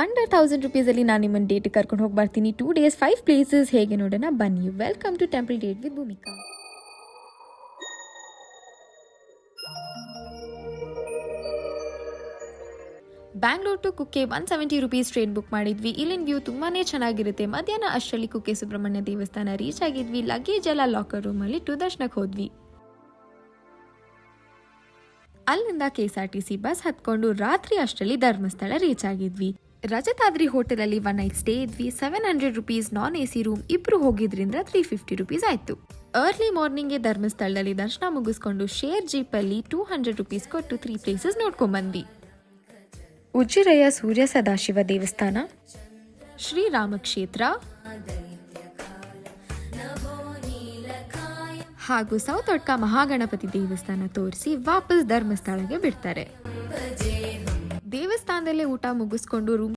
Under 1000 ರುಪೀಸಲ್ಲಿ ನಾನು ನಿಮ್ಮನ್ನು date ಕರ್ಕೊಂಡು ಹೋಗಿ ಬರ್ತೀನಿ. 2 ಡೇಸ್ 5 ಪ್ಲೇಸಸ್ ಹೇಗೆ ನೋಡೋಣ ಬನ್ನಿ. Welcome to temple date with Bhumika. Bangalore to Kukke 170 rupees train book ಮಾಡಿದ್ವಿ. ಇಲ್ಲಿನ ವ್ಯೂ ತುಂಬಾನೇ ಚೆನ್ನಾಗಿರುತ್ತೆ. ಮಧ್ಯಾಹ್ನ ಅಷ್ಟರಲ್ಲಿ ಕುಕ್ಕೆ ಸುಬ್ರಹ್ಮಣ್ಯ ದೇವಸ್ಥಾನ ರೀಚ್ ಆಗಿದ್ವಿ. ಲಗೇಜ್ ಎಲ್ಲ ಲಾಕರ್ ರೂಮಲ್ಲಿ ಟು ದರ್ಶನಕ್ಕೆ ಹೋದ್ವಿ. ಅಲ್ಲಿಂದ KSRTC ಬಸ್ ಹತ್ಕೊಂಡು ರಾತ್ರಿ ಅಷ್ಟರಲ್ಲಿ ಧರ್ಮಸ್ಥಳ ರೀಚ್ ಆಗಿದ್ವಿ. ರಜತಾದ್ರಿ ಹೋಟೆಲಲ್ಲಿ 1 ನೈಟ್ ಸ್ಟೇ ಇದ್ವಿ. 700 ರುಪೀಸ್ ನಾನ್ AC ರೂಮ್, ಇಬ್ರು ಹೋಗಿದ್ರಿಂದ 350 ರುಪೀಸ್ ಆಯ್ತು. ಅರ್ಲಿ ಮಾರ್ನಿಂಗ್ಗೆ ಧರ್ಮಸ್ಥಳದಲ್ಲಿ ದರ್ಶನ ಮುಗಿಸ್ಕೊಂಡು ಶೇರ್ ಜೀಪಲ್ಲಿ 200 ರುಪೀಸ್ ಕೊಟ್ಟು 3 ಪ್ಲೇಸಸ್ ನೋಡ್ಕೊಂಡ್ಬಂದ್ವಿ. ಉಜ್ಜಿರೆಯ ಸೂರ್ಯ ಸದಾಶಿವ ದೇವಸ್ಥಾನ, ಶ್ರೀರಾಮ ಕ್ಷೇತ್ರ ಹಾಗೂ ಸೌತಡ್ಕ ಮಹಾಗಣಪತಿ ದೇವಸ್ಥಾನ ತೋರಿಸಿ ವಾಪಸ್ ಧರ್ಮಸ್ಥಳಕ್ಕೆ ಬಿಡ್ತಾರೆ. ದೇವಸ್ಥಾನದಲ್ಲೇ ಊಟ ಮುಗಿಸ್ಕೊಂಡು ರೂಮ್